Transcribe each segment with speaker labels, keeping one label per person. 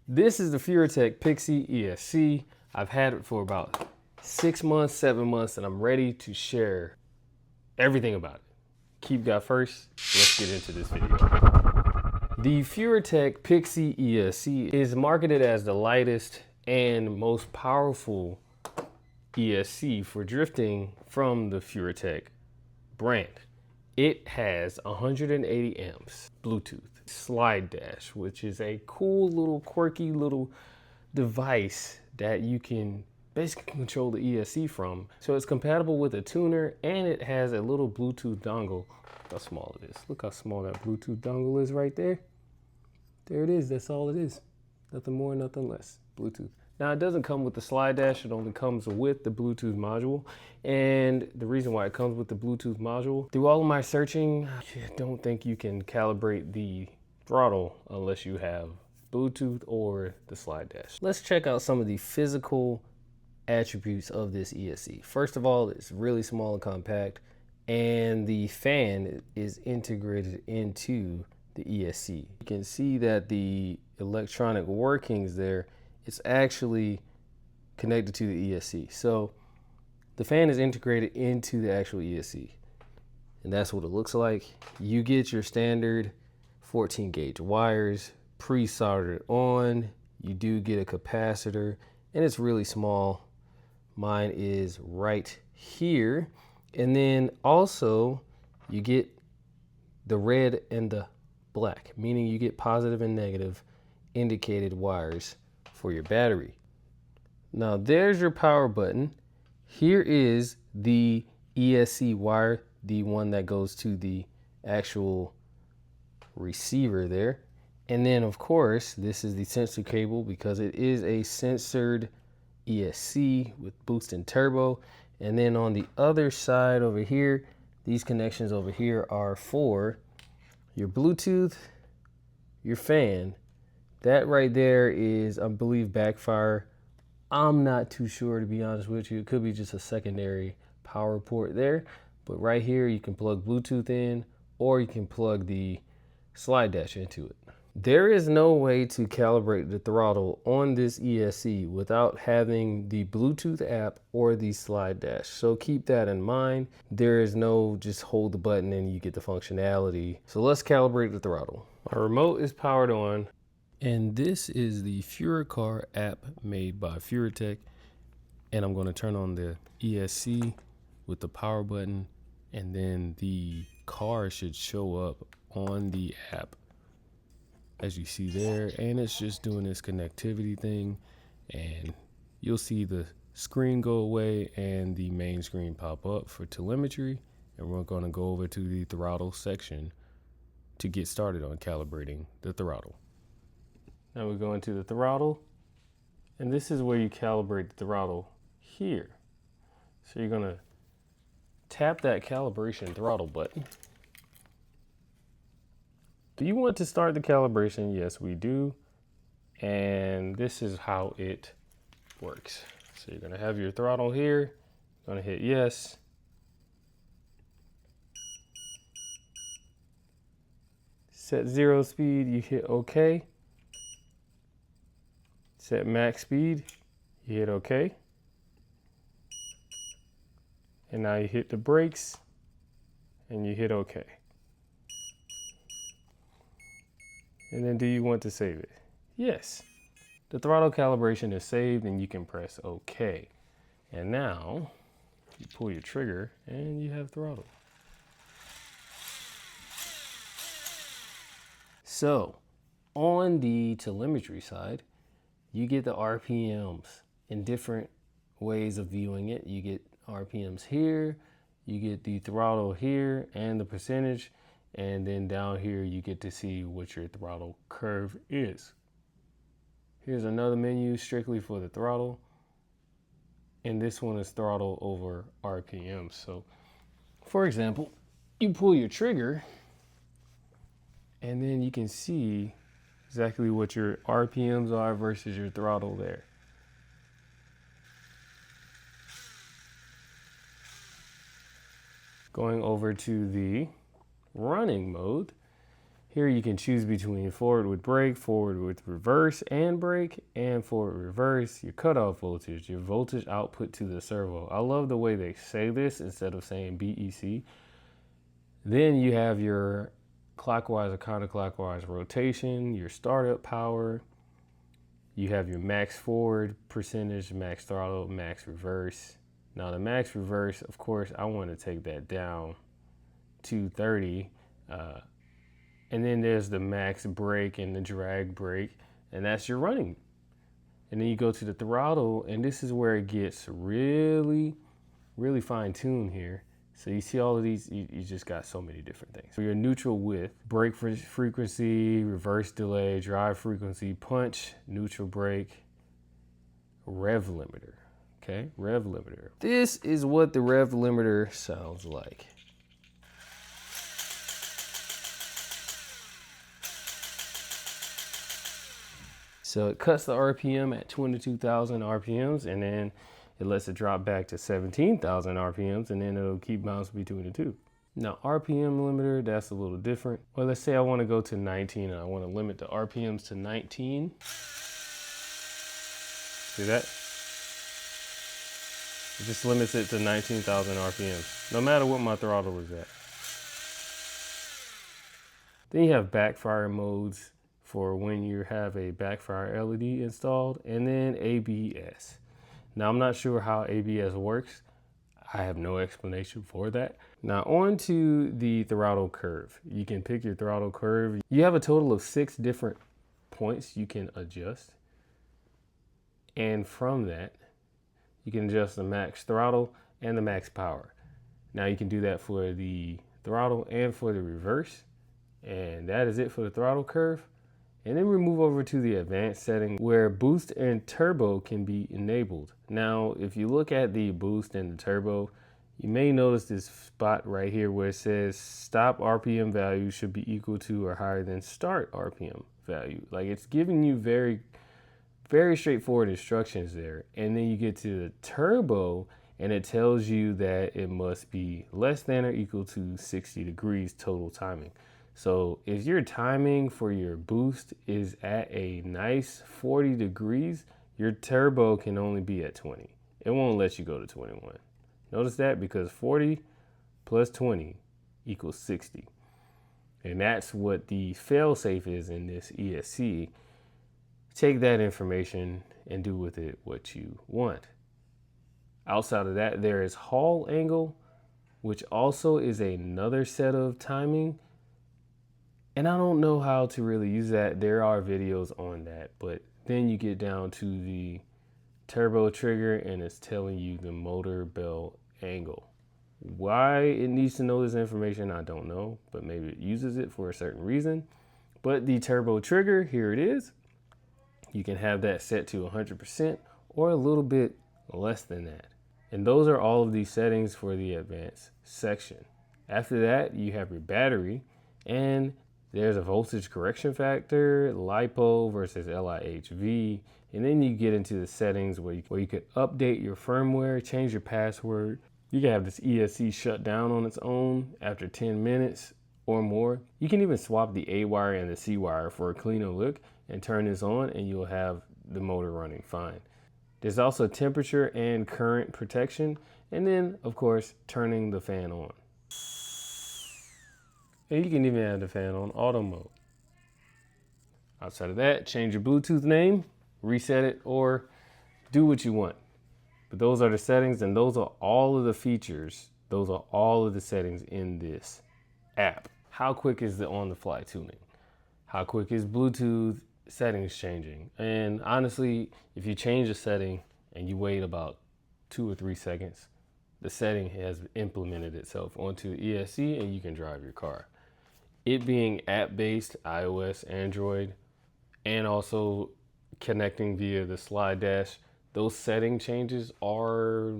Speaker 1: This is the Furitek PIXI ESC. I've had it for about 6 months, 7 months, and I'm ready to share everything about it. Keep God first, let's get into this video. The Furitek PIXI ESC is marketed as the lightest and most powerful ESC for drifting from the Furitek brand. It has 180 amps, Bluetooth, slide dash, which is a cool little quirky little device that you can basically control the ESC from. So it's compatible with a tuner, and it has a little Bluetooth dongle. Look how small it is. Look how small that Bluetooth dongle is right there. There it is, that's all it is. Nothing more, nothing less, Bluetooth. Now it doesn't come with the slide dash, it only comes with the Bluetooth module. And the reason why it comes with the Bluetooth module, through all of my searching, I don't think you can calibrate the throttle unless you have Bluetooth or the slide dash. Let's check out some of the physical attributes of this ESC. First of all, it's really small and compact, and the fan is integrated into the ESC. You can see that the electronic workings there, it's actually connected to the ESC. So the fan is integrated into the actual ESC, and that's what it looks like. You get your standard 14 gauge wires pre-soldered on. You do get a capacitor, and it's really small. Mine is right here. And then also you get the red and the black, meaning you get positive and negative indicated wires for your battery. Now there's your power button. Here is the ESC wire, the one that goes to the actual receiver there. And then of course, this is the sensor cable because it is a sensored ESC with boost and turbo. And then on the other side over here, these connections over here are for your Bluetooth, your fan. That right there is, I believe, backfire. I'm not too sure, to be honest with you. It could be just a secondary power port there. But right here, you can plug Bluetooth in, or you can plug the slide dash into it. There is no way to calibrate the throttle on this ESC without having the Bluetooth app or the slide dash. So keep that in mind. There is no just hold the button and you get the functionality. So let's calibrate the throttle. My remote is powered on. And this is the Furitek app made by Furitek. And I'm going to turn on the ESC with the power button, and then the car should show up on the app as you see there. And it's just doing this connectivity thing, and you'll see the screen go away and the main screen pop up for telemetry. And we're going to go over to the throttle section to get started on calibrating the throttle. Now we go into the throttle, and this is where you calibrate the throttle here. So you're gonna tap that calibration throttle button. Do you want to start the calibration? Yes, we do. And this is how it works. So you're gonna have your throttle here, gonna hit yes. Set 0 speed, you hit OK. Set max speed, you hit OK. And now you hit the brakes and you hit OK. And then do you want to save it? Yes. The throttle calibration is saved, and you can press OK. And now you pull your trigger and you have throttle. So on the telemetry side, you get the RPMs in different ways of viewing it. You get RPMs here, you get the throttle here and the percentage, and then down here you get to see what your throttle curve is. Here's another menu strictly for the throttle, and this one is throttle over RPM. So for example, you pull your trigger and then you can see exactly what your RPMs are versus your throttle there. Going over to the running mode, Here you can choose between forward with brake, forward with reverse and brake, and forward reverse, your cutoff voltage, your voltage output to the servo. I love the way they say this instead of saying BEC. Then you have your clockwise or counterclockwise rotation, your startup power. You have your max forward percentage, max throttle, max reverse. Now the max reverse, of course, I want to take that down to 30. And then there's the max brake and the drag brake, and that's your running. And then you go to the throttle, and this is where it gets really, really fine-tuned here. So you see all of these, you just got so many different things. So your neutral width, brake frequency, reverse delay, drive frequency, punch, neutral brake, rev limiter, okay? Rev limiter. This is what the rev limiter sounds like. So it cuts the RPM at 22,000 RPMs, and then it lets it drop back to 17,000 RPMs, and then it'll keep bouncing between the two. Now RPM limiter, that's a little different. Well, let's say I want to go to 19 and I want to limit the RPMs to 19. See that? It just limits it to 19,000 RPMs, no matter what my throttle is at. Then you have backfire modes for when you have a backfire LED installed, and then ABS. Now I'm not sure how ABS works. I have no explanation for that. Now on to the throttle curve. You can pick your throttle curve. You have a total of 6 different points you can adjust. And from that, you can adjust the max throttle and the max power. Now you can do that for the throttle and for the reverse. And that is it for the throttle curve. And then we move over to the advanced setting where boost and turbo can be enabled. Now, if you look at the boost and the turbo, you may notice this spot right here where it says stop RPM value should be equal to or higher than start RPM value. Like, it's giving you very, very straightforward instructions there. And then you get to the turbo and it tells you that it must be less than or equal to 60 degrees total timing. So if your timing for your boost is at a nice 40 degrees, your turbo can only be at 20. It won't let you go to 21. Notice that, because 40 plus 20 equals 60. And that's what the fail-safe is in this ESC. Take that information and do with it what you want. Outside of that, there is Hall angle, which also is another set of timing. And I don't know how to really use that. There are videos on that, but then you get down to the turbo trigger and it's telling you the motor bell angle. Why it needs to know this information, I don't know, but maybe it uses it for a certain reason. But the turbo trigger, here it is. You can have that set to 100% or a little bit less than that. And those are all of the settings for the advanced section. After that, you have your battery, and there's a voltage correction factor, LiPo versus LIHV, and then you get into the settings where you could update your firmware, change your password. You can have this ESC shut down on its own after 10 minutes or more. You can even swap the A wire and the C wire for a cleaner look and turn this on and you'll have the motor running fine. There's also temperature and current protection, and then of course turning the fan on. And you can even have the fan on auto mode. Outside of that, change your Bluetooth name, reset it, or do what you want. But those are the settings, and those are all of the features. Those are all of the settings in this app. How quick is the on-the-fly tuning? How quick is Bluetooth settings changing? And honestly, if you change a setting and you wait about 2 or 3 seconds, the setting has implemented itself onto the ESC and you can drive your car. It being app-based, iOS, Android, and also connecting via the slide dash, those setting changes are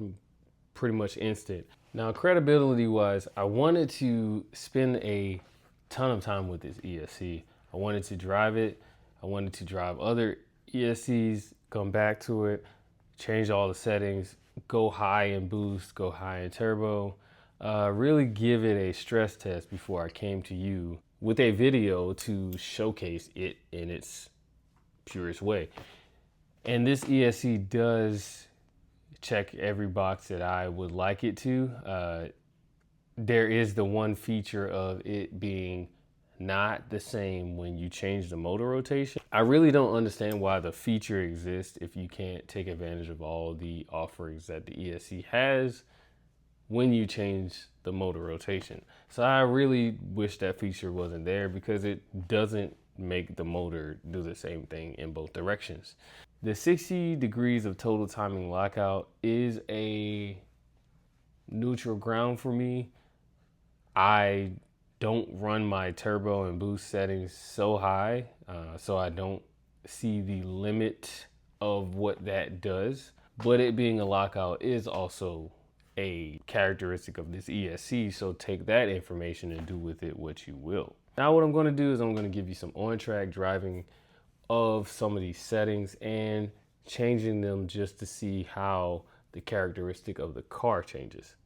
Speaker 1: pretty much instant. Now, credibility-wise, I wanted to spend a ton of time with this ESC. I wanted to drive it. I wanted to drive other ESCs, come back to it, change all the settings, go high in boost, go high in turbo, really give it a stress test before I came to you with a video to showcase it in its purest way. And this ESC does check every box that I would like it to. There is the one feature of it being not the same when you change the motor rotation. I really don't understand why the feature exists if you can't take advantage of all the offerings that the ESC has when you change the motor rotation. So I really wish that feature wasn't there because it doesn't make the motor do the same thing in both directions. The 60 degrees of total timing lockout is a neutral ground for me. I don't run my turbo and boost settings so high, so I don't see the limit of what that does. But it being a lockout is also a characteristic of this ESC, so take that information and do with it what you will. Now what I'm going to do is I'm going to give you some on-track driving of some of these settings and changing them just to see how the characteristic of the car changes.